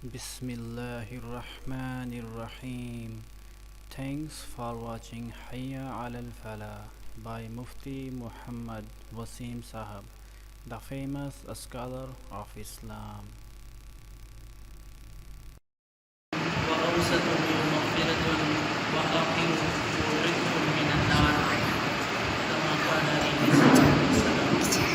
بسم اللہ الرحمن الرحیم. Thanks for watching Hayya Alal Falah by Mufti Muhammad Wasim Sahab, the famous scholar of Islam. وأوسطه مغفرة وآخره رزق من النار كما قال عليه الصلاة والسلام.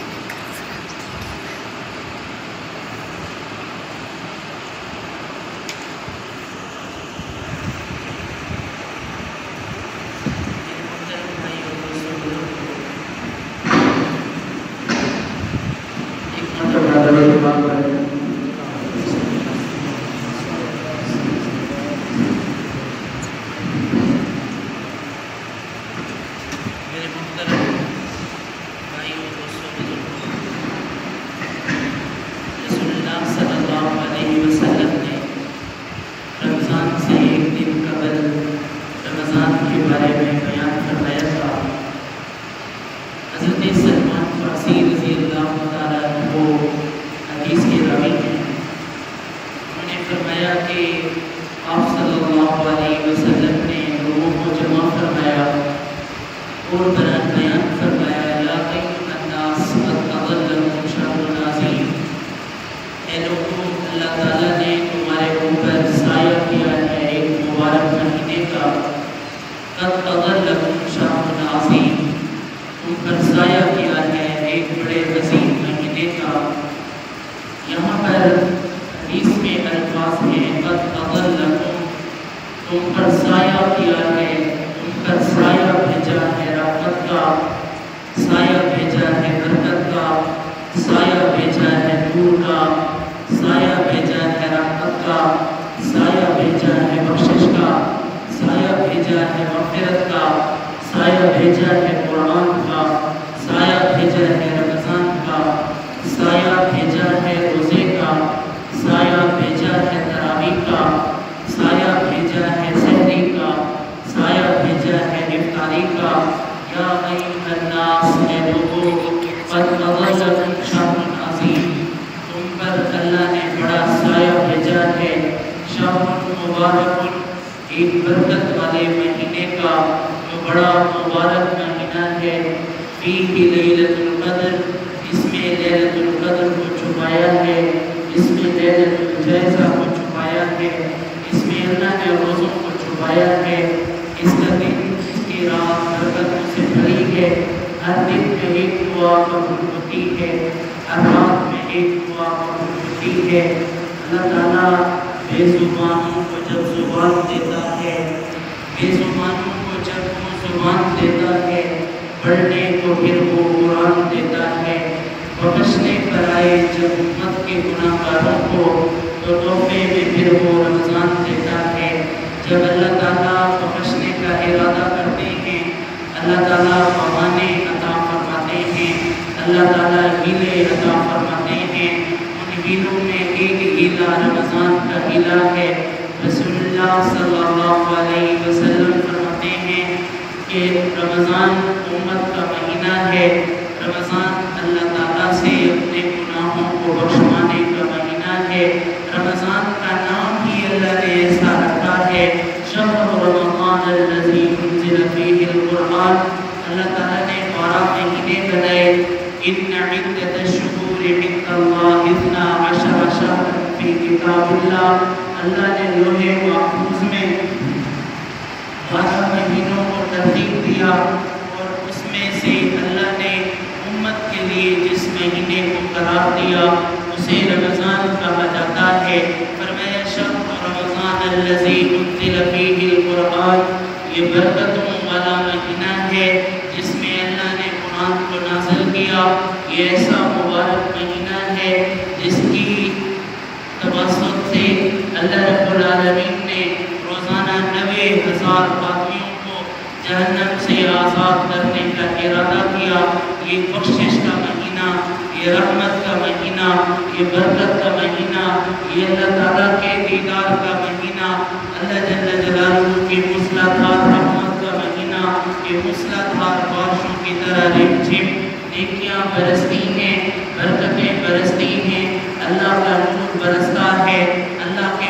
برستی ہیں، اللہ کا نور برستا ہے، اللہ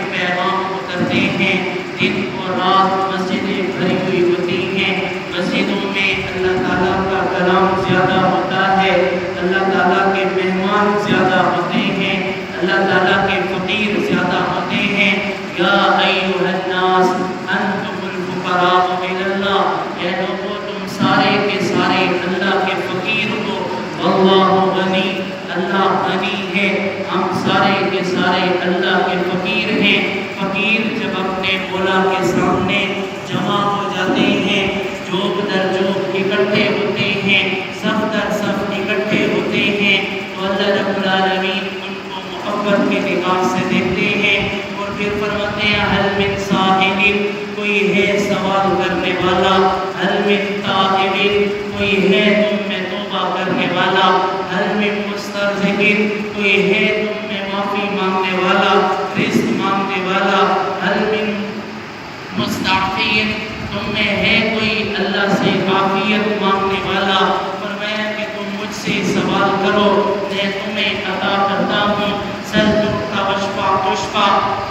دن اور رات مسجدیں بھری ہوئی ہوتی ہیں، مسجدوں میں اللہ تعالیٰ کا کلام زیادہ ہوتا ہے، اللہ تعالیٰ کے مہمان زیادہ ہوتے ہیں، اللہ تعالیٰ کے فقیر زیادہ ہوتے ہیں۔ یا ایھا الناس انتم الفقراء الی اللہ، اے لوگو تم سارے کے سارے اللہ کے فقیر ہو، واللہ غنی، اللہ غنی ہے، ہم سارے کے سارے اللہ کے فقیر ہیں۔ فقیر جب اپنے مولا کے سامنے جمع ہو جاتے ہیں، جوب در جوب اکٹھے ہوتے ہیں، صف در صف اکٹھے ہوتے ہیں، تو اللہ رب العالمین ان کو محبت کی نگاہ سے دیکھتے ہیں اور پھر فرماتے ہیں حل من سائل، کوئی ہے سوال کرنے والا، حل من تائب، کوئی ہے تم میں توبہ کرنے والا، حل من مسترزق، کوئی ہے تم میں معافی مانگنے والا، رزق مانگنے والا، حل من مستعفین، تم میں ہے کوئی اللہ سے عافیت مانگنے والا۔ فرمایا کہ تم مجھ سے سوال کرو، میں تمہیں عطا کرتا ہوں، سل تعطى واشفع تشفع،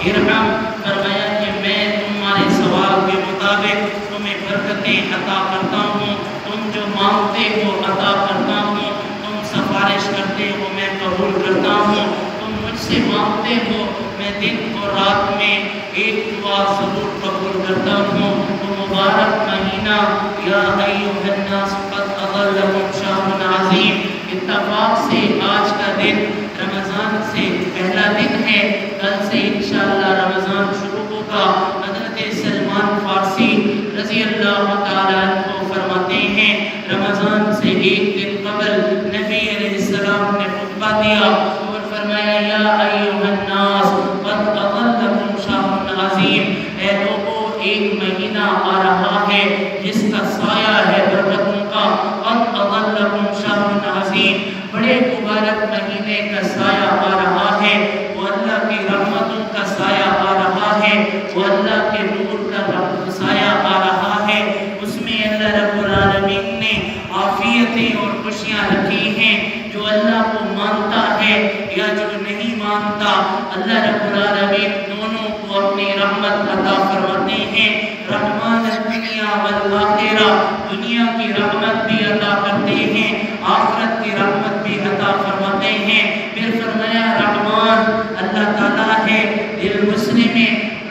ارحم، فرمایا کہ میں تمہارے سوال کے مطابق تمہیں برکتیں عطا کرتا ہوں، تم جو مانگتے ہو عطا کرتا ہوں، تم سفارش کرتے ہو میں قبول کرتا ہوں، تم مجھ سے مانگتے ہو میں دن اور رات میں ایک دعا ضرور قبول کرتا ہوں۔ تو مبارک مہینہ یا ایھا الناس قد اضلکم شہر عظیم، اتفاق سے آج کا دن رمضان سے پہلا دن ہے، کل سے انشاءاللہ رمضان شروع ہوگا۔ حضرت سلمان فارسی رضی اللہ تعالیٰ عنہ فرماتے ہیں رمضان سے ایک دن قبل نبی علیہ السلام نے خطبہ دیا اور فرمایا یا ایھا الناس قد اضلکم شہر عظیم، اے لوگو ایک مہینہ آ رہا ہے جس کا سایہ ہے برکتوں کا، قد اضلکم شہر عظیم، بڑے مبارک مہینے کا سایہ آ رہا ہے، وہ اللہ کی رحمتوں کا سایہ آ رہا ہے، وہ اللہ کے نور کا سایہ آ رہا ہے، اس میں اللہ رب العالمین نے عافیتیں اور خوشیاں رکھی ہیں۔ جو اللہ کو مانتا ہے یا جو نہیں مانتا، اللہ رب العالمین دونوں کو اپنی رحمت عطا فرماتے ہیں۔ رحمان الدنیا والآخرہ، دنیا کی رحمت بھی عطا کرتے ہیں، آخرت کی رحمت بھی عطا فرماتے ہیں۔ پھر فرمایا رحمان اللہ تعالیٰ ہے، للمسلم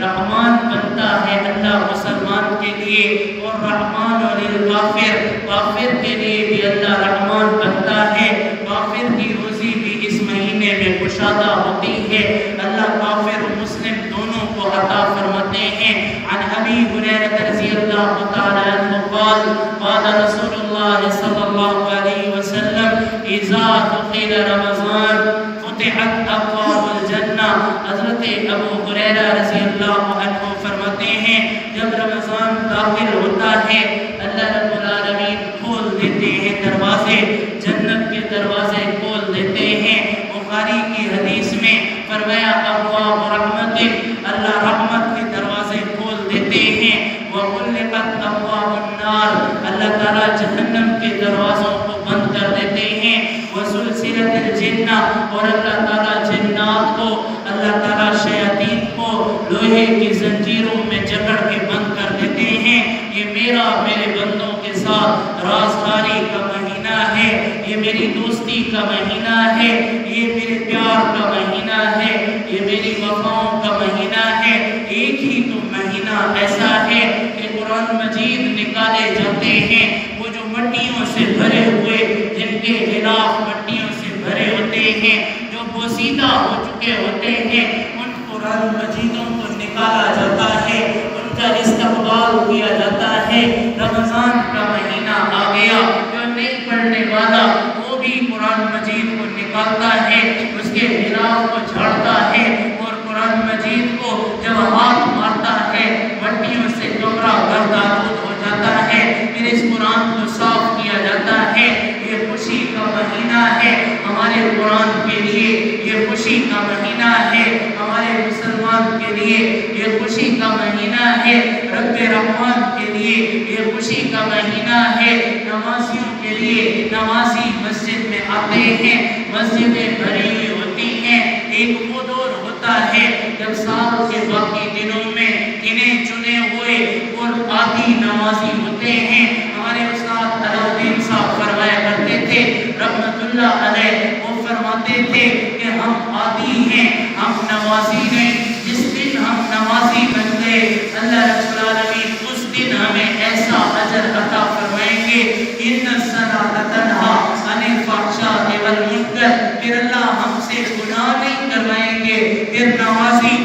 رحمان بنتا ہے اللہ مسلمان کے لیے، اور رحمان اور للکافر، کافر کے لیے بھی اللہ رحمان بنتا ہے، کافر کی روزی بھی اس مہینے میں کشادہ ہوتی ہے، اللہ کافر و مسلم دونوں کو عطا فرماتے ہیں۔ عن ابی ہریرہ رضی اللہ تعالی عنہ قال قال رسول اللہ صلی اللہ علیہ وسلم اذا دخل رمضان فتحت ابواب الجنہ، حضرت ابو ہریرہ رضی اللہ عنہ فرماتے ہیں جب رمضان داخل ہوتا ہے اللہ رب العالمین کھول دیتے ہیں دروازے، جنت کے دروازے کھول دیتے ہیں۔ بخاری کی حدیث میں فرمایا ابواب رحمت، اللہ رحمت کے دروازے کھول دیتے ہیں، وغلقت ابواب النار، اللہ تعالیٰ جہنم کے دروازوں کو بند کر دیتے ہیں، وسلسلت الجنہ، اور اللہ تعالیٰ جنات کو، اللہ تعالیٰ شیاطین کو لوہے کی زنجیروں میں جکڑ کے بند کر دیتے ہیں۔ یہ میرا میرے بندوں کے ساتھ رازداری کا مہینہ ہے، یہ میری دوستی کا مہینہ ہے، یہ میرے پیار کا مہینہ ہے، یہ میری وفاؤں کا مہینہ ہے۔ ایک ہی تو مہینہ ایسا ہے کہ قرآن مجید نکالے جاتے ہیں، وہ جو مٹیوں سے بھرے ہوئے، جن کے غلاف مٹیوں سے بھرے ہوتے ہیں، جو بوسیدہ ہو چکے ہوتے ہیں، ان قرآن مجیدوں کو نکالا جاتا ہے، ان کا استقبال کیا جاتا ہے۔ رمضان کا مہینہ آ گیا، جو نہیں پڑھنے والا وہ بھی قرآن مجید کو نکالتا ہے، اس کے غلاف کو جھاڑتا ہے، اور قرآن مجید کو جب ہاتھ مارتا ہے مٹیوں سے کمرہ گردآلود ہو جاتا ہے، پھر اس قرآن کو صاف کیا جاتا ہے۔ یہ خوشی کا مہینہ ہے ہمارے قرآن کے لیے، یہ خوشی کا مہینہ ہے ہمارے مسلمان کے لیے، یہ خوشی کا مہینہ ہے رب رحمان کے لیے، یہ خوشی کا مہینہ ہے نمازیوں کے لیے۔ نمازی مسجد میں آتے ہیں، مسجدیں بھری ہوئی ہوتی ہیں، ایک وہ دور ہوتا ہے جب سال کے باقی دنوں میں انہیں چنے نمازی ہوتے ہیں. ہمارے استاد علاؤدین صاحب فرمایا کرتے تھے رحمت اللہ علیہ، وہ فرماتے تھے کہ ہم عادی ہیں، ہم نمازی نہیں. جس دن ہم نمازی بن گئے اللہ رب العالمین اس دن ہمیں ایسا اجر عطا فرمائیں گے. ان الصلاۃ تنہی عن الفحشاء والمنکر، پھر اللہ ہم سے گناہ نہیں کروائیں گے. پھر نمازی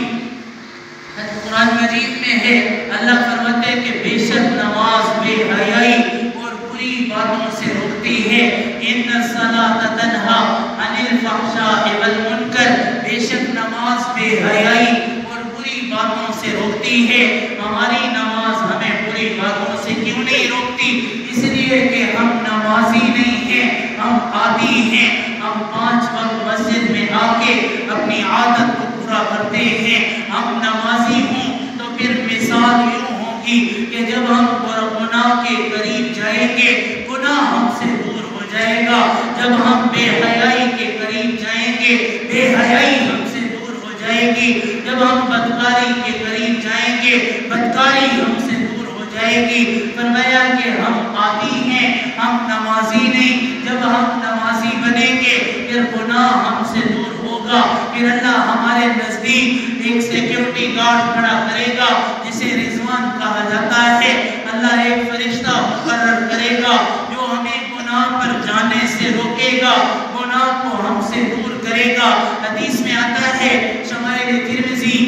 قرآن مجید میں ہے، اللہ فرماتے ہیں کہ بے شک نماز بے حیائی اور بری باتوں سے روکتی ہے. ان الصلاۃ تنہی عن الفحشاء والمنکر، بے شک نماز بے حیائی اور بری باتوں سے روکتی ہے. ہماری نماز ہمیں بری باتوں سے کیوں نہیں روکتی؟ اس لیے کہ ہم نمازی نہیں ہیں، ہم عادی ہیں. ہم 5 وقت مسجد میں آ کے اپنی عادت کو پورا کرتے ہیں. ہم نمازی ہوں تو پھر مثال یوں ہوگی کہ جب ہم گناہ کے قریب جائیں گے گناہ ہم سے دور ہو جائے گا. جب ہم بے حیائی کے قریب جائیں گے بے حیائی ہم سے دور ہو جائے گی. جب ہم بدکاری کے قریب جائیں گے بدکاری ہم سے دور ہو جائے گی. فرمایا کہ ہم عادی ہیں، ہم نمازی نہیں. جب ہم نمازی بنیں گے پھر گناہ ہم سے دور ہوگا. پھر اللہ ہمارے نزدیک ایک سیکیورٹی گارڈ کھڑا کرے گا جسے رضوان کہا جاتا ہے. اللہ ایک فرشتہ مقرر کرے گا جو ہمیں گناہ پر جانے سے روکے گا، گناہ کو ہم سے دور کرے گا. حدیث میں آتا ہے شمائل ترمذی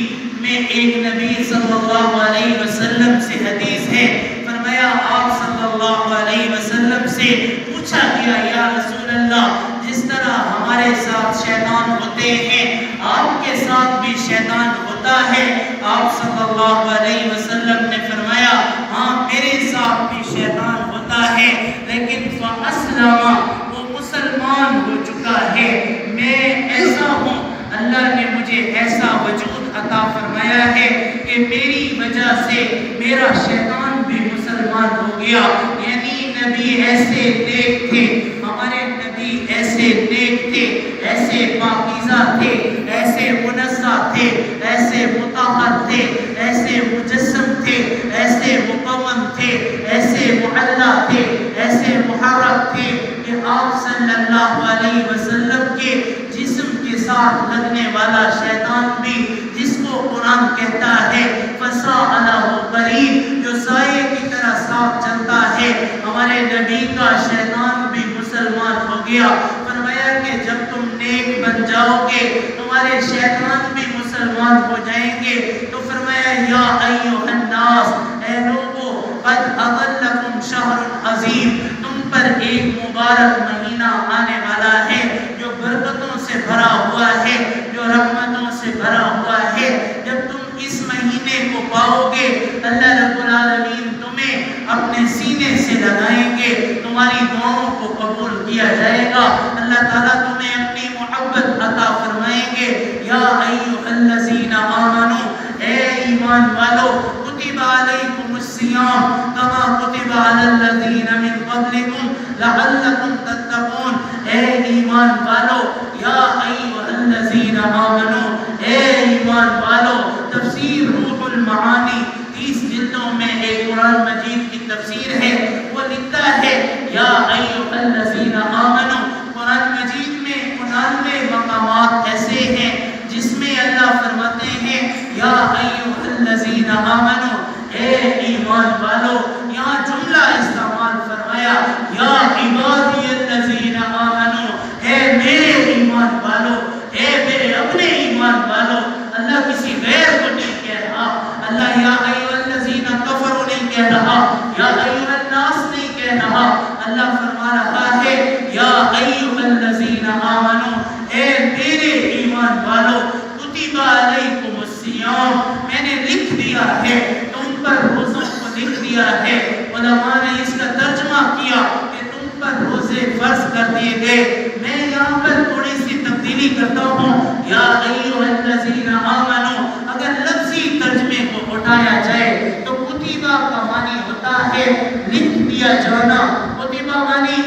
میں ایک نبی صلی اللہ علیہ وسلم سے حدیث ہے. فرمایا آپ صلی اللہ علیہ وسلم سے پوچھا گیا یا رسول اللہ جس طرح ہمارے ساتھ شیطان ہوتے ہیں آپ کے ساتھ بھی شیطان ہوتا ہے؟ آپ صلی اللہ علیہ وسلم نے فرمایا ہاں میرے ساتھ بھی شیطان ہوتا ہے، لیکن فَأَسْلَمَ، وہ مسلمان ہو چکا ہے. میں ایسا ہوں، اللہ نے مجھے ایسا وجود عطا فرمایا ہے کہ میری وجہ سے میرا شیطان بھی مسلمان ہو گیا. یعنی نبی ایسے نیک تھے، ہمارے نبی ایسے نیک تھے، ایسے پاکیزہ تھے، ایسے منزہ تھے، ایسے مطہر تھے، ایسے مجسم تھے، ایسے مقوم تھے، ایسے معلیٰ تھے، ایسے محرک تھے کہ آپ صلی اللہ علیہ وسلم کے جسم کے ساتھ لگنے والا شیطان بھی، جس کو قرآن کہتا ہے فَسَاءَ لَهُ قَرِينٌ، جو سائے کی طرح ساتھ چلتا ہے، ہمارے نبی کا شیطان بھی مسلمان ہو گیا. فرمایا کہ جب تم نیک بن جاؤ گے تمہارے شیطان بھی مسلمان ہو جائیں گے. تو فرمایا یا ایھا الناس، اے لوگو، قد اضلکم شہر عظیم، تم پر ایک مبارک مہینہ آنے والا ہے جو برکتوں سے بھرا ہوا ہے، جو رحمتوں سے بھرا ہوا ہے. جب تم اس مہینے کو پاؤ گے اللہ رب العالمین تمہیں اپنے سینے سے لگائیں گے، تمہاری دعاؤں کو قبول کیا جائے گا. اللہ تعالیٰ تمہیں اپنی محبت عطا فرمائیں گے. یا ایھا الذین آمنوا، اے ایمان والو، کتب علیکم الصیام کما کتب علی الذین من قبلکم لعلکم تتقون. اے ایمان والو، یا ایھا الذین آمنوا، اے ایمان والو. تفسیر روح المعانی 30 جلدوں میں ایک قرآن مجید کی تفسیر ہے، وہ لکھتا ہے یا ایھا الذین آمنوا. قرآن مجید میں 99 مقامات ایسے ہیں جس میں اللہ فرماتے ہیں یا ایھا الذین آمنوا، اے ایمان والو. یہاں جملہ استعمال فرمایا یا عبادی الذین آمنوا، اے میرے ایمان والو، اے میرے اپنے ایمان والو. اللہ کسی غیر کو نہیں کہہ رہا، اللہ یا ایھا الذین کفروا نہیں کہہ رہا، یا ایھا الناس نہیں کہہ رہا. اللہ فرما رہا ہے یا ایھا الذین آمنوا، اے میرے ایمان والو. کتب علیکم الصیام، میں نے لکھ دیا ہے تم پر روزوں کو لکھ دیا ہے. علماء نے اس کا ترجمہ کیا کہ تم پر روزے فرض کر دیے گئے. میں یہاں پر تھوڑی سی تبدیلی کرتا ہوں. یا ایھا الذین آمنوا اگر لفظی ترجمے کو اٹھایا جائے تو کتبہ کا معنی ہوتا ہے لکھ دیا جانا. کتبہ معنی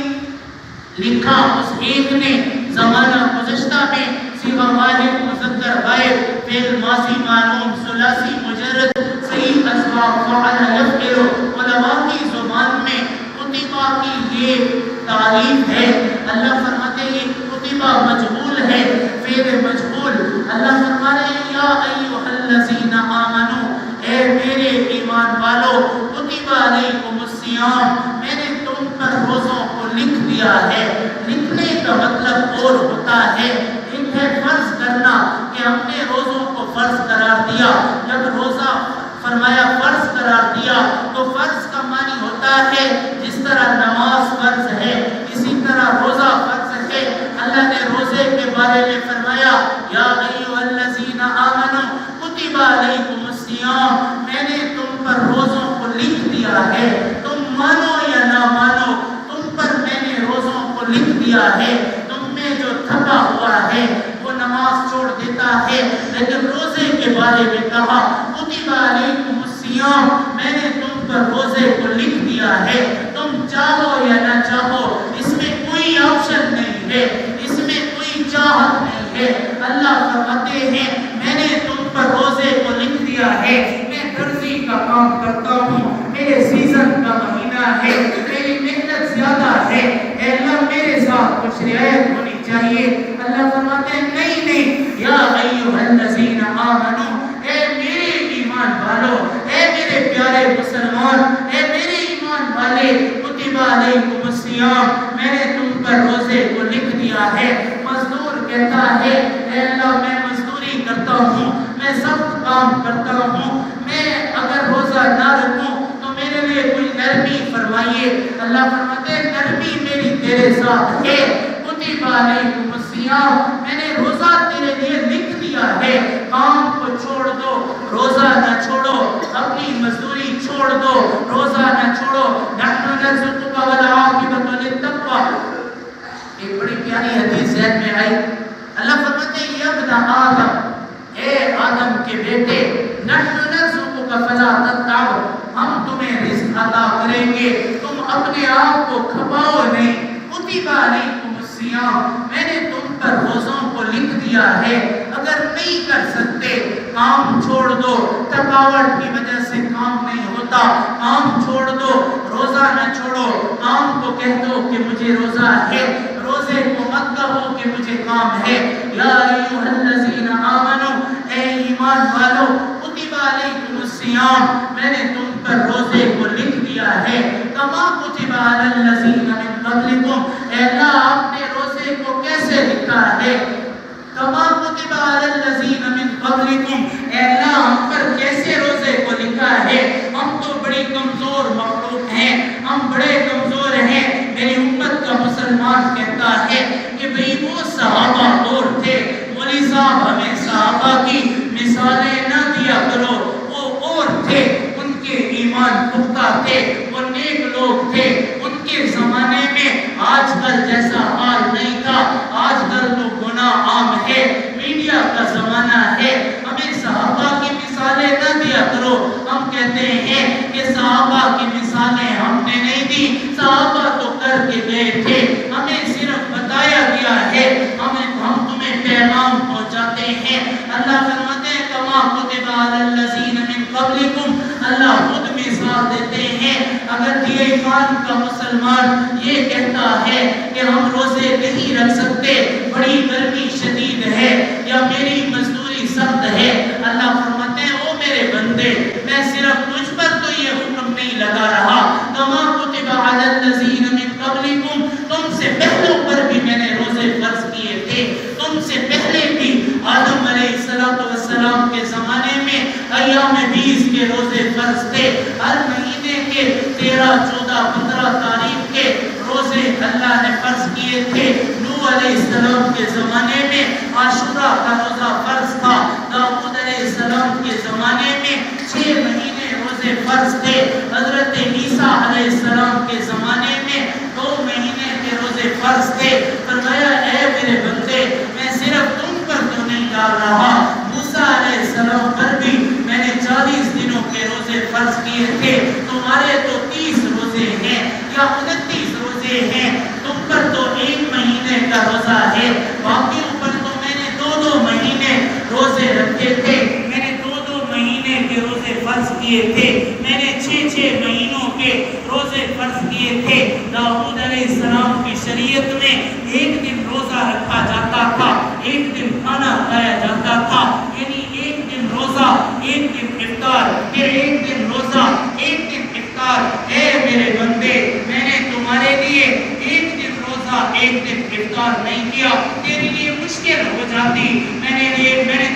لکھا، اس ایک نے زمانہ گزشتہ میں سوا واحد مذکر غائب فعل ماضی معلوم ثلاثی مجرد صحیح اسباب فعل یفعل. علماء کی اللہ فرماتے ہیں یہ کتبہ مجہول ہے، فعل مجہول۔ اللہ فرما رہے ہیں یا ایھا الذین آمنو، اے میرے ایمان والو، کتب علیکم الصیام، میں نے تم پر روزوں کو لکھ دیا ہے۔ لکھنے کا مطلب اور ہوتا ہے، ایک ہے فرض کرنا کہ ہم نے روزوں کو فرض قرار دیا۔ جب روزہ فرمایا فرض قرار دیا تو فرض کا معنی ہوتا ہے جس طرح نماز فرض ہے اسی طرح روزہ فرض ہے۔ اللہ نے روزے کے بارے میں فرمایا یا ایھا الذین آمنو کتب علیکم الصیام، میں نے تم پر روزوں کو لکھ دیا ہے، تم مانو یا نہ مانو تم پر میں نے روزوں کو لکھ دیا ہے۔ تم میں جو تھکا ہوا ہے وہ نماز چھوڑ دیتا ہے، لیکن روزے کے بارے میں کہا کتب علیکم الصیام، میں نے تم پر روزے کو لکھ دیا ہے، تم چاہو یا نہ چاہو، اس میں کوئی آپشن نہیں ہے، اس میں کوئی چاہت نہیں ہے۔ اللہ فرماتے ہیں میں نے تم پر روزے کو لکھ دیا ہے۔ میں درزی کا کام کرتا ہوں، میرے سیزن کا مہینہ ہے، میری محنت زیادہ ہے، اے اللہ میرے ساتھ کچھ رعایت ہونی چاہیے۔ اللہ فرماتے ہیں نہیں نہیں یا ایھا الذین آمنو، اے میرے ایمان والو، اے میرے پیارے مسلمان، اے میرے ایمان والے، کتب علیکم الصیام، میں نے تم پر روزے کو لکھ دیا ہے۔ مزدور کہتا ہے اے اللہ میں مزدوری کرتا ہوں، میں سخت کام کرتا ہوں، میں اگر روزہ نہ رکھوں تو میرے لیے کوئی نرمی فرمائیے۔ اللہ فرماتے ہیں نرمی میری تیرے ساتھ ہے، کتب علیکم الصیام، میں نے روزہ تیرے لیے لکھ دیا ہے۔ کام کو چھوڑ دو، روزہ نہ چھوڑو، اپنی مزدوری چھوڑ دو، روزہ نہ چھوڑو۔ نحن نرزقک والعاقبۃ للتقویٰ، ایک بڑی پیاری حدیث ذہن میں آئی۔ اللہ فرماتے ہیں یا ابن آدم، اے آدم کے بیٹے، نحن نرزقک فلا تتعب، ہم تمہیں رزق عطا کریں گے، تم اپنے آپ کو کھپاؤ نہیں۔ کتب علیکم الصیام، میں نے تم پر روزوں کو لکھ دیا ہے، اگر نہیں کر سکتے کام چھوڑ دو، تھکاوٹ کی وجہ سے کام نہیں ہوتا کام چھوڑ دو، روزہ نہ چھوڑو، کام کو کہہ دو کہ مجھے روزہ ہے، روزے کو مت کہو کہ مجھے کام ہے۔ یا ایھا الذین آمنو، اے ایمان والو، کتب علیکم الصیام، میں نے تم پر روزے کو لکھ دیا ہے، کما کتب علی الذین من قبلکم، اے اللہ آپ نے روزے کو کیسے لکھا ہے؟ کما کتب علی الذین من قبلکم، اے اللہ ہم پر کیسے روزے کو لکھا ہے؟ ہم تو بڑی کمزور مخلوق ہیں، ہم بڑے کمزور ہیں۔ میری امت کا مسلمان کہتا ہے کہ بھئی وہ صحابہ اور تھے، مولوی صاحب ہمیں صحابہ کی مثالیں نہ دیا کرو، وہ اور تھے، ان کے ایمان پختہ تھے، وہ نیک لوگ تھے، ان کے زمانے میں آج کل جیسا حال نہیں تھا۔ آج کل تو گناہ عام ہے، میڈیا کا زمانہ ہے، ہمیں صحابہ کی مثالیں نہ دیا کرو۔ ہم کہتے ہیں کہ صحابہ کی مثالیں ہم نے نہیں دی، صحابہ تو کر کے گئے تھے، ہمیں صرف بتایا گیا ہے، ہم تمہیں پیغام پہنچاتے ہیں۔ اللہ فرماتے ہیں کما کتب علی الذین من قبلکم، اللہ خود مثال دیتے ہیں۔ اگر یہ ایمان کا مسلمان یہ کہتا ہے کہ ہم روزے نہیں رکھ سکتے، بڑی گرمی شدید ہے یا میری مزدوری سخت ہے، اللہ فرماتے ہیں او میرے بندے، میں صرف تجھ پر تو یہ حکم نہیں لگا رہا، کما کتب علی الذین من قبلکم، تم سے پہلوں پر بھی میں نے روزے فرض کیے تھے، تم سے پہلے بھی آدم علیہ السلام کے زمانے میں ایام 20 کے روزے فرض تھے، ہر مہینے کے 13، 14، 15 تاریخ کے روزے اللہ نے فرض کیے تھے۔ نوح علیہ السلام کے زمانے میں عاشورہ کا روزہ فرض تھا، داؤد علیہ السلام کے زمانے میں 6 مہینے روزے فرض تھے، حضرت عیسیٰ علیہ السلام کے زمانے میں 2 مہینے کے روزے فرض تھے۔ فرمایا اے میرے بندے، میں صرف تم پر تو نہیں ڈال رہا، موسیٰ علیہ السلام پر بھی میں نے 40 دنوں کے روزے فرض کیے تھے، تمہارے تو 30 روزے ہیں یا 29 روزے ہیں، تم پر تو 1 مہینے کا روزہ ہے، باقیوں پر تو میں نے 2 مہینے روزے رکھے تھے، میں نے 2 مہینے کے روزے فرض کیے تھے، میں نے 6 مہینوں کے روزے فرض کیے تھے۔ داؤد علیہ السلام کی شریعت میں ایک دن روزہ رکھا جاتا تھا، ایک دن کھانا کھایا جاتا تھا، یعنی ایک دن روزہ ایک دن افطار، پھر ایک دن روزہ ایک دن افطار۔ اے میرے بندے، میں نے تمہارے لیے ایک دن روزہ ایک دن افطار نہیں کیا، تیرے لیے مشکل ہو جاتی۔ میں نے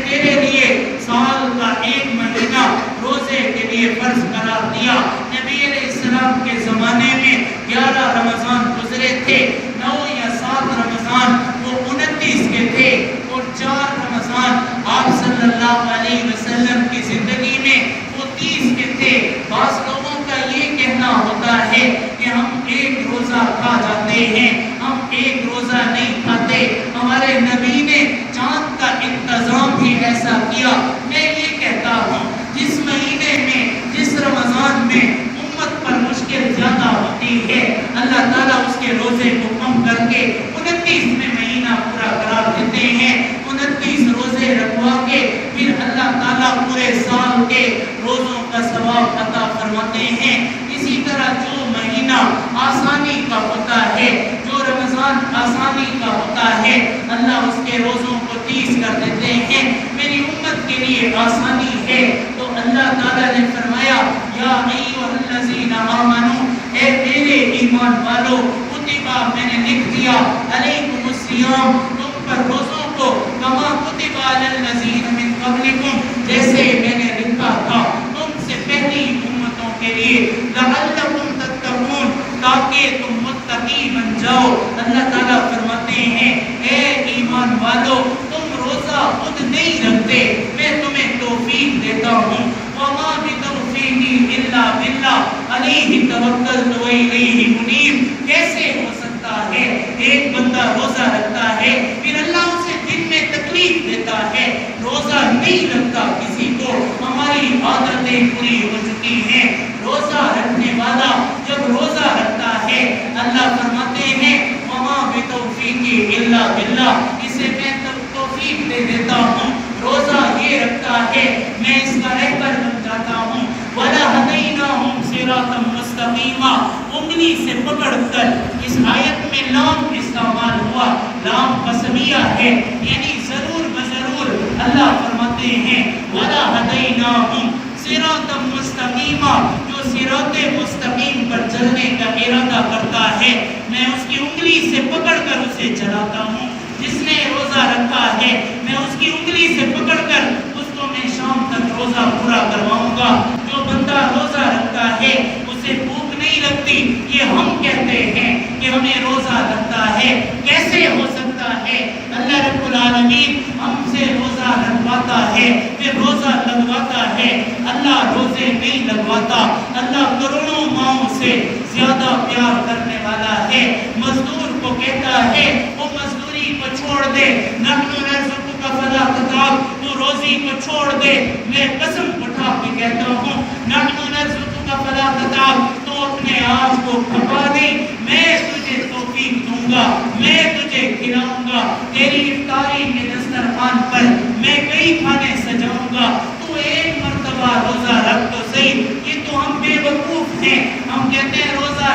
تیرے لیے سال کا ایک مہینہ روزے کے لیے فرض قرار دیا۔ نبی علیہ السلام کے زمانے میں 11 رمضان گزرے تھے، 9 یا 7 رمضان وہ 29 کے تھے، اور 4 رمضان آپ صلی اللہ علیہ وسلم کی زندگی میں وہ 30 کے تھے۔ بعض لوگوں کا یہ کہنا ہوتا ہے کہ ہم ایک روزہ کھا جاتے ہیں، ہم ایک روزہ نہیں کھاتے، ہمارے نبی نے چاند کا انتظام بھی ایسا کیا۔ میں یہ کہتا ہوں، جس مہینے میں، جس رمضان میں امت پر مشکل زیادہ ہوتی ہے، اللہ تعالیٰ اس کے روزے کو کم کر کے 29 میں مہینہ پورا قرار دیتے ہیں۔ 29 روزے رکھوا کے پھر اللہ تعالیٰ پورے سال کے روزوں کا ثواب عطا فرماتے ہیں۔ اسی طرح جو مہینہ آسانی کا ہوتا ہے، جو رمضان آسانی کا ہوتا ہے، اللہ اس کے روزوں کو 30 کر دیتے ہیں۔ میری امت کے لیے آسانی ہے، تو اللہ تعالیٰ نے فرمایا یا ایھا الذین آمنو، اے میرے ایمان والو، کتبہ میں نے لکھ دیا علیکم الصیام، تم پر روزوں کو، کما کتب علی الذین من قبلکم، جیسے میں نے لکھا تھا تم سے پہلی امتوں کے لیے، لعلکم تتقون، تاکہ تم متقی بن جاؤ۔ اللہ تعالیٰ فرماتے ہیں اے ایمان والو، تم روزہ خود نہیں رکھتے، میں تمہیں توفیق دیتا ہوں۔ وما بتوفیقی الا باللہ علیہ توکلت والیہ منیب۔ کیسے ہو سکتا ہے ایک بندہ روزہ رکھتا ہے پھر اللہ اسے دن میں تکلیف دیتا ہے، روزہ نہیں رکھتا کسی کو؟ ہماری عادتیں پوری ہو چکی ہیں۔ روزہ رکھنے والا جب روزہ رکھتا ہے، اللہ فرماتے ہیں وما بتوفیقی الا باللہ، اسے میں توفیق دے دیتا ہوں۔ روزہ یہ رکھتا ہے، میں اس کا رہبر بن جاتا ہوں۔ وَلَهَدَيْنَاهُمْ صِرَاطًا مُسْتَقِيمًا، انگلی سے پکڑ کر، اس آیت میں لام استعمال ہوا، لام قسمیہ ہے، یعنی ضرور بضرور اللہ فرماتے ہیں وَلَهَدَيْنَاهُمْ صِرَاطًا مُسْتَقِيمًا، جو صراط مستقیم پر چلنے کا ارادہ کرتا ہے، میں اس کی انگلی سے پکڑ کر اسے چلاتا ہوں۔ جس نے روزہ رکھا ہے، میں اس کی انگلی سے پکڑ کر اس کو میں شام تک روزہ پورا کرواؤں گا۔ جو بندہ روزہ رکھتا ہے اسے بھوک نہیں لگتی، یہ ہم کہتے ہیں کہ ہمیں روزہ رکھتا ہے، کیسے ہو سکتا ہے؟ اللہ رب العالمین ہم سے روزہ رکھواتا ہے، پھر روزہ لگواتا ہے۔ اللہ روزے نہیں لگواتا، اللہ کروڑوں ماؤں سے زیادہ پیار کرنے والا ہے۔ مزدور کو کہتا ہے وہ مزدوری کو چھوڑ دے، نحن نرزقک فلا تتعب، تو روزی کو چھوڑ دے۔ میں قسم اٹھا کے کہتا ہوں نحن نرزقک فلا تتعب، تو اپنے آپ کو کھپا دے، میں تجھے توفیق دوں گا، میں تجھے کھلاؤں گا، تیری افطاری کے دسترخوان پر میں کئی کھانے سجاؤں گا، تو ایک مرتبہ روزہ رکھ تو صحیح۔ یہ تو ہم بے وقوف ہیں، ہم کہتے ہیں روزہ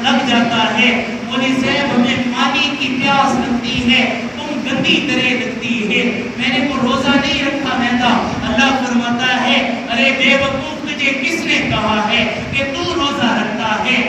لگ جاتا ہے، مولوی صاحب ہمیں پانی کی پیاس لگتی ہے، تم گندی طرح لگتی ہے، میں نے وہ روزہ نہیں رکھا مہتا۔ اللہ فرماتا ہے ارے بے وقوف، تجھے کس نے کہا ہے کہ تو روزہ رکھتا ہے؟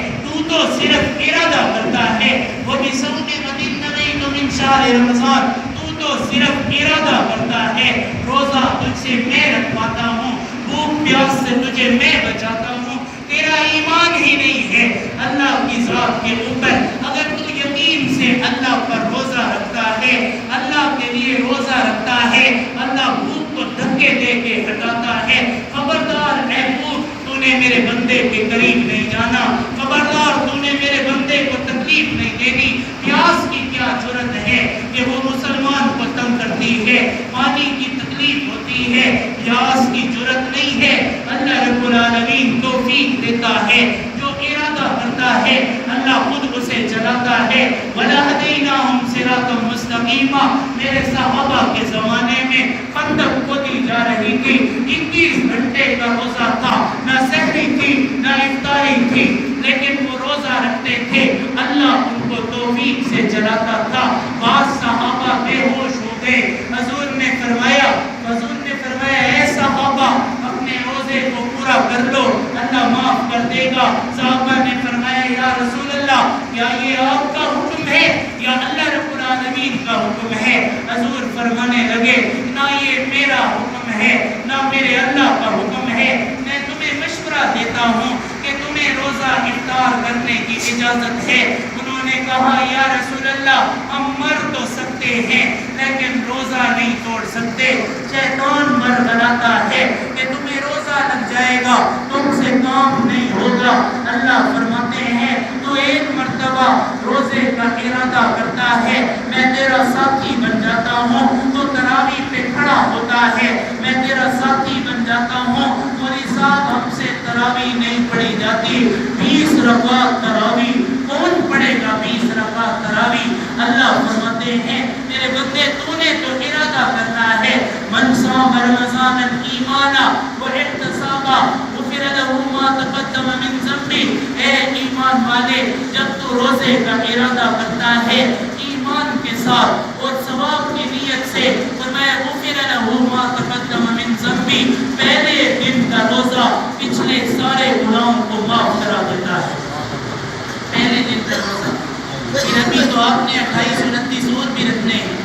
تو صرف ارادہ کرتا ہے، وہ بھی صوم غد نویت من شہر رمضان، تو صرف ارادہ کرتا ہے۔ روزہ تجھ سے میں رکھواتا ہوں، بھوک پیاس سے تجھے میں بچاتا ہوں۔ تیرا ایمان ہی نہیں ہے اللہ کی ذات کے اوپر۔ اگر تو یقین سے اللہ پر روزہ رکھتا ہے، اللہ کے لیے روزہ رکھتا ہے، اللہ بھوک کو دھکے دے کے ہٹاتا ہے۔ خبردار اے بھوک، تو نے میرے بندے کے قریب نہیں جانا، خبردار تو نے میرے بندے کو تکلیف نہیں دینی۔ پیاس کی کیا جرت ہے کہ وہ مسلمان کو تنگ کرتی ہے، پانی کی تکلیف ہوتی ہے، پیاس کی جرت نہیں ہے۔ اللہ رب العالمین توفیق دیتا ہے، جو ارادہ کرتا ہے اللہ خود اسے چلاتا ہے۔ وَلَهَدَيْنَاهُمْ صراط مستقیما. میرے صحابہ کے زمانے میں خندق کھودی جا رہی تھی. 21 گھنٹے کا روزہ تھا. نہ سحری تھی نہ افطاری تھی, لیکن وہ روزہ رکھتے تھے. اللہ ان کو توفیق سے چلاتا تھا. بعض صحابہ بے ہوش ہو گئے. حضور نے فرمایا اے صحابہ اپنے روزے کو پورا کر لو, اللہ معاف کر دے گا. صحابہ نے فرمایا یا رسول اللہ, کیا یہ آپ کا حکم ہے یا اللہ رب العالمین کا حکم ہے؟ حضور فرمانے لگے, نہ یہ میرا حکم ہے نہ میرے اللہ کا حکم ہے. میں تمہیں مشورہ دیتا ہوں کہ تمہیں روزہ افطار کرنے کی اجازت ہے. انہوں نے کہا یا رسول اللہ, ہم مر تو سکتے ہیں لیکن روزہ نہیں توڑ سکتے. شیطان مرغلاتا ہے کہ تمہیں روزہ لگ جائے گا, تم سے کام نہیں ہوگا. اللہ فرماتے ہیں تو ایک مرتبہ روزے کا ارادہ کرتا ہے, میں تیرا ساتھی بن جاتا ہوں. تو تراویح پہ کھڑا ہوتا ہے, میں تیرا ساتھی بن جاتا ہوں. مولی صاحب ہم سے تراویح نہیں پڑھی جاتی. 20 رکعت تراویح کون پڑھے گا؟ 20 رکعت تراویح. اللہ فرماتے ہیں میرے بندے تو نے تو ارادہ کرنا ہے, من صام رمضان ایمانا واحتسابا غفر له ما تقدم من ذنبه. اے ایمان والے, جب تو روزے کا ارادہ کرتا ہے ایمان کے ساتھ اور ثواب کی نیت سے, فرمایا غفر له ما تقدم من ذنبه, پہلے دن کا روزہ پچھلے سارے گناہوں کو معاف کرا دیتا ہے. پہلے دن کا روزہ. پھر ابھی تو آپ نے 28 29 اور بھی رکھنے ہیں.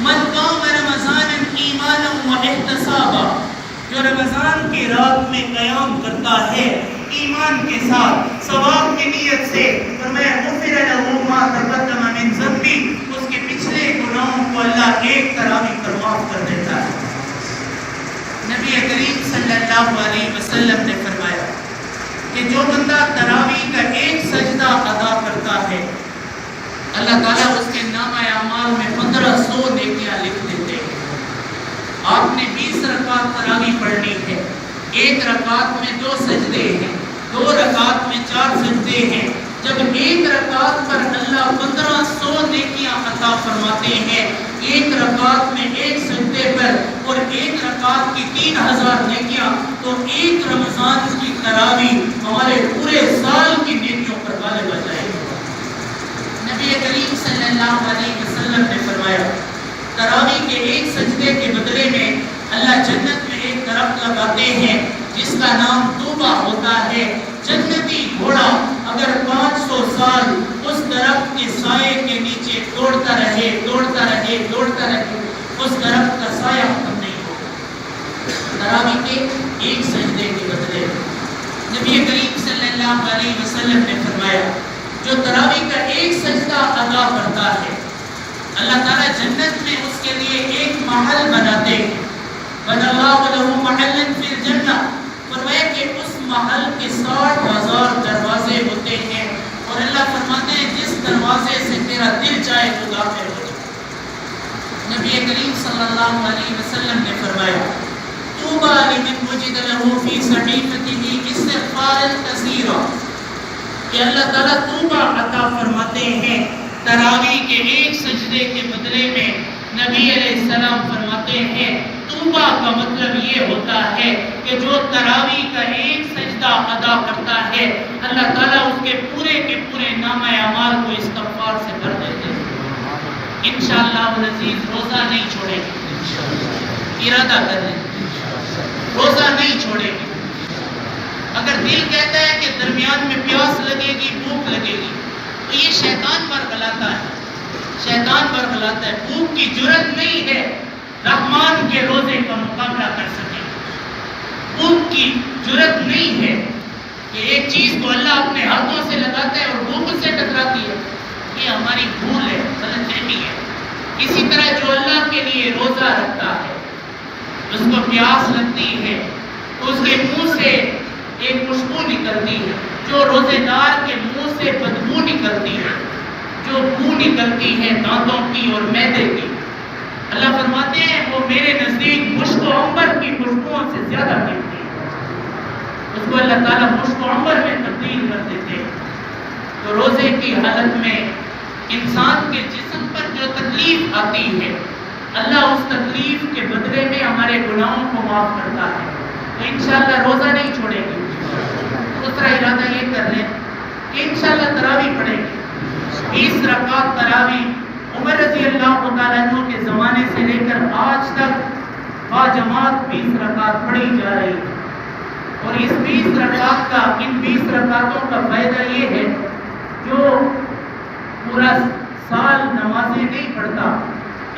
من قام رمضان ایمانا واحتسابا, جو رمضان کی رات میں قیام کرتا ہے ایمان کے ساتھ ثواب کی نیت سے, فرمایا غفر له ما تقدم من ذنبه, اس کے پچھلے گناہوں کو اللہ ایک تراویح پر معاف کر دیتا ہے. نبی کریم صلی اللہ علیہ وسلم نے فرمایا کہ جو بندہ تراویح کا ایک سجدہ ادا کرتا ہے, اللہ تعالیٰ اس کے نامہ اعمال میں 1500 نیکیاں لکھ دیتے ہیں. آپ نے 20 رکعت تراویح پڑھنی ہے. ایک رکعت میں 2 سجدے ہیں, 2 رکعت میں 4 سجدے ہیں. جب ایک رکعت پر اللہ 1500 نیکیاں عطا فرماتے ہیں, ایک رکعت میں ایک سجدے پر, اور ایک رکعت کی 3000 نیکیاں, تو ایک رمضان کی تراویح ہمارے پورے سال کی نیکیوں پر غالب آ جائے گی. نبی کریم صلی اللہ علیہ وسلم نے فرمایا تراویح کے ایک سجدے کے بدلے میں اللہ جنت میں ایک درخت لگاتے ہیں جس کا نام طوبہ ہوتا ہے. جنتی گھوڑا اگر 500 سال اس درخت کے سائے کے نیچے دوڑتا رہے, اس درخت کا سایہ ختم نہیں ہوگا. تراویح کے ایک سجدے کے بدلے نبی کریم صلی اللہ علیہ وسلم نے فرمایا جو تراویح کا ایک سجدہ ادا کرتا ہے, اللہ تعالیٰ جنت میں اس کے لیے ایک محل بناتے ہیں. بَنَى اللَّهُ لَهُ مَحَلًّا فِي الْجَنَّةِ, فرمایا کہ اس محل کے 60,000 دروازے ہوتے ہیں, اور اللہ فرماتے ہیں جس دروازے سے تیرا دل چاہے تو داخل ہو جائے. نبی کریم صلی اللہ علیہ وسلم نے فرمایا طوبیٰ لمن وجد له فی صحیفته استغفارا کثیرا, کہ اللہ تعالیٰ طوبہ عطا فرماتے ہیں تراویح کے ایک سجدے کے بدلے میں. نبی علیہ السلام فرماتے ہیں طوبہ کا مطلب یہ ہوتا ہے کہ جو تراویح کا ایک سجدہ ادا کرتا ہے اللہ تعالیٰ اس کے پورے نامہ اعمال کو استغفار سے بھر دیتے ہیں. انشاءاللہ العزیز روزہ نہیں چھوڑیں گے, ارادہ کر لیں, روزہ نہیں چھوڑیں گے. اگر دل کہتا ہے کہ درمیان میں پیاس لگے گی, بھوک لگے گی, تو یہ شیطان برگلاتا ہے. بھوک کی جرت نہیں ہے رحمان کے روزے کا مقابلہ کر سکے. بھوک کی جرت نہیں ہے کہ ایک چیز کو اللہ اپنے ہاتھوں سے لگاتا ہے اور بھوک سے ٹکراتی ہے. یہ ہماری بھول ہے, غلط فہمی ہے. اسی طرح جو اللہ کے لیے روزہ رکھتا ہے اس کو پیاس لگتی ہے تو اس کے منہ سے ایک خوشبو نکلتی ہے, جو روزے دار کے منہ سے بدبو نکلتی ہے, جو بو نکلتی ہے دانتوں کی اور معدے کی. اللہ فرماتے ہیں وہ میرے نزدیک مشک و عنبر کی خوشبوؤں سے زیادہ قیمتی ہے. اس کو اللہ تعالیٰ مشک و عنبر میں تبدیل کر دیتے ہیں. تو روزے کی حالت میں انسان کے جسم پر جو تکلیف آتی ہے اللہ اس تکلیف کے بدلے میں ہمارے گناہوں کو معاف کرتا ہے. تو انشاءاللہ روزہ نہیں چھوڑیں گے. دوسرا ارادہ یہ کر لیں کہ انشاءاللہ تراویح پڑھیں گے. 20 رکعت تراویح عمر رضی اللہ تعالیٰ عنہ کے زمانے سے لے کر آج تک باجماعت 20 رکعت پڑھی جا رہی ہے. اور اس 20 رکعت کا ان 20 رکعتوں کا فائدہ یہ ہے جو پورا سال نمازیں نہیں پڑھتا،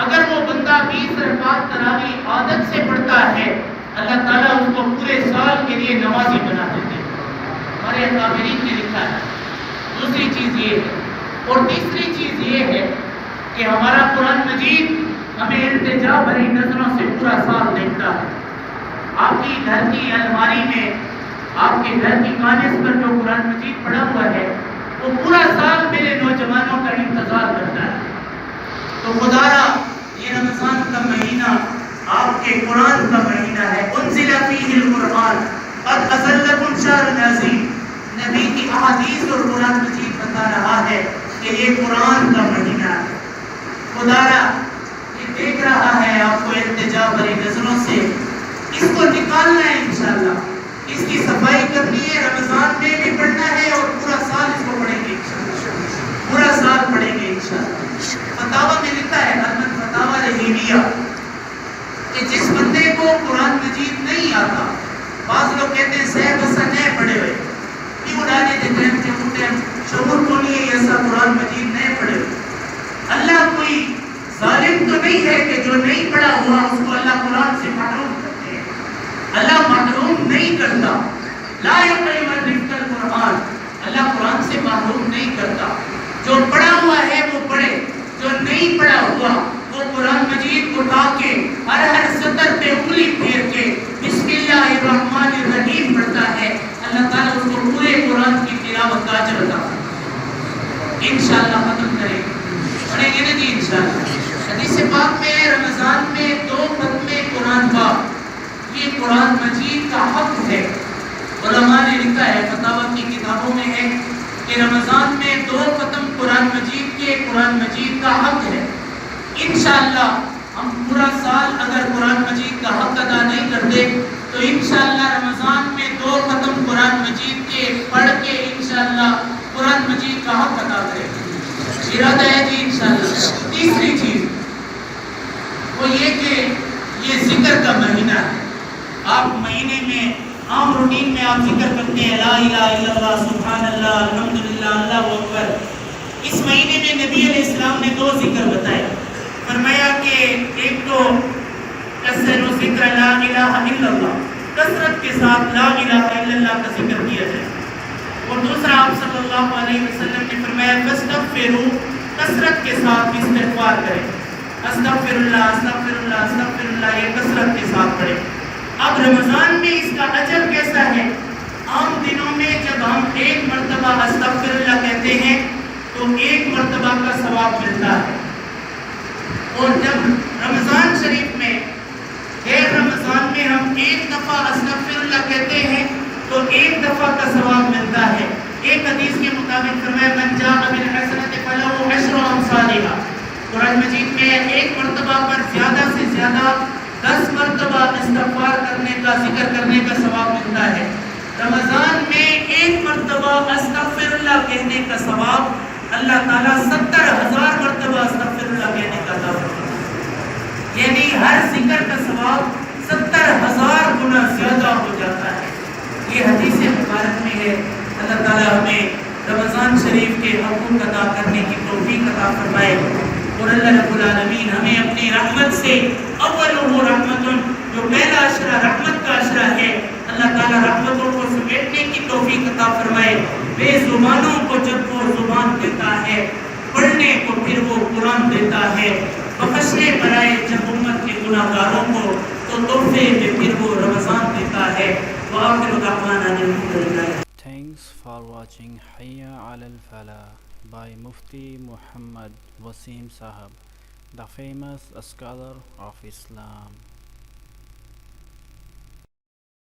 اگر وہ بندہ 20 رکعت تراویح عادت سے پڑھتا ہے اللہ تعالیٰ اس کو پورے سال کے لیے نمازی بنا دیتے ہیں. ہمارے اکابرین نے لکھا ہے. دوسری چیز یہ ہے اور تیسری چیز یہ ہے کہ ہمارا قرآن مجید ہمیں التجا بھری نظروں سے پورا سال دیکھتا ہے. آپ کی گھر کی الماری میں آپ کے گھر کی کانس پر جو قرآن مجید پڑا ہوا ہے وہ پورا سال میرے نوجوانوں کا انتظار کرتا ہے. تو خدا را یہ رمضان کا مہینہ آپ کے قرآن کا مہینہ ہے. انزل فیہ القرآن قد اذلکم شہر عظیم. نبی کی احادیث اور قرآن مجید بتا رہا ہے کہ یہ قرآن کا مہینہ ہے. خدا را یہ دیکھ رہا ہے آپ کو التجا بھری نظروں سے. اس کو نکالنا ہے انشاءاللہ. اس کی صفائی کرنی ہے. رمضان میں بھی پڑھنا ہے اور پورا سال اس کو پڑھیں گے انشاءاللہ. پورا سال پڑھیں گے انشاءاللہ. فتاوی میں لکھا ہے حضرت فتاوی رحیمیہ کہ جس بندے کو قرآن مجید نہیں آتا، بعض لوگ کہتے ہیں صحیح بسا نئے پڑھے ہوئے کیوں ڈالے دیتے ہیں کہ اٹھے شعور کو نہیں ہے ایسا قرآن مجید نئے پڑھے ہوئے. اللہ کوئی ظالم تو نہیں ہے کہ جو نہیں پڑھا ہوا اس کو اللہ قرآن سے محروم کرتے ہیں. اللہ محروم نہیں کرتا. لا یقیم الرزق القرآن. اللہ قرآن سے محروم نہیں کرتا. جو پڑھا ہوا ہے وہ پڑھے، جو نہیں پڑھا ہوا وہ قرآن مجید اٹھا کے ہر سطر پہ انگلی پھیر کے بسم اللہ الرحمن الرحیم پڑھتا ہے. اللہ تعالیٰ اس کو پورے قرآن کی تلاوت کا اجر عطا کرے. انشاءاللہ ختم کریں گے. پڑھیں گے نا جی انشاءاللہ. حدیث پاک میں رمضان میں 2 ختمے قرآن پاک یہ قرآن مجید کا حق ہے. علماء نے لکھا ہے فتاوی کی کتابوں میں ہے کہ رمضان میں 2 ختم قرآن مجید کے قرآن مجید کا حق ہے. انشاءاللہ ہم پورا سال اگر قرآن مجید کا حق ادا نہیں کرتے تو انشاءاللہ رمضان میں 2 ختم قرآن مجید کے پڑھ کے انشاءاللہ قرآن مجید کا حق ادا کریں. ارادہ ہے جی انشاءاللہ. تیسری چیز وہ یہ کہ یہ ذکر کا مہینہ ہے. آپ مہینے میں عام روٹین میں آپ ذکر کرتے ہیں لا الہ الا اللہ سبحان اللہ الحمدللہ اللہ اکبر. اس مہینے میں نبی علیہ السلام نے 2 ذکر بتائے. فرمایا کہ ایک تو کثر و ذکر لا الہ الا اللہ، کثرت کے ساتھ لا الہ الا اللہ کا ذکر کیا جائے. اور دوسرا آپ صلی اللہ علیہ وسلم نے فرمایا فاستغفروا، کثرت کے ساتھ استغفار کریں. استغفر اللہ استغفر اللہ استغفر اللہ یہ کثرت کے ساتھ پڑھیں. اب رمضان میں اس کا اجر کیسا ہے؟ عام دنوں میں جب ہم 1 مرتبہ استغفر اللہ کہتے ہیں تو 1 مرتبہ کا ثواب ملتا ہے. اور جب رمضان شریف میں غیر رمضان میں ہم 1 دفعہ استغفر اللہ کہتے ہیں تو 1 دفعہ کا ثواب ملتا ہے. ایک حدیث کے مطابق فرمایا من جاء بالحسنۃ فلہ عشر امثالھا. قرآن مجید میں 1 مرتبہ پر زیادہ سے زیادہ 10 مرتبہ استغفار کرنے کا ذکر کرنے کا ثواب ملتا ہے. رمضان میں 1 مرتبہ استغفر اللہ کہنے کا ثواب اللہ تعالیٰ 70,000 مرتبہ استغفر اللہ کہنے کا عطا کرتا ہے. یعنی ہر ذکر کا ثواب 70,000 گنا زیادہ ہو جاتا ہے. یہ حدیث مبارک میں ہے. اللہ تعالیٰ ہمیں رمضان شریف کے حقوق ادا کرنے کی توفیق عطا فرمائے. اور اللہ رب العالمین ہمیں اپنی رحمت سے اولہ رحمتن جو پہلا عشرہ رحمت کا عشرہ ہے اللہ تعالیٰ رحمتوں کو سمیٹنے کی توفیق عطا فرمائے. بے زبانوں کو جب وہ زبان دیتا ہے پڑھنے کو پھر وہ قرآن دیتا ہے. بخشنے برائے جب امت کے گناہ گاروں کو تو تحفے میں پھر وہ رمضان دیتا ہے. وآخر دعوانا الحمدللہ. Thanks for watching Hayya Ala Al-Falah by Mufti Muhammad Wasim Sahab, the famous scholar of Islam.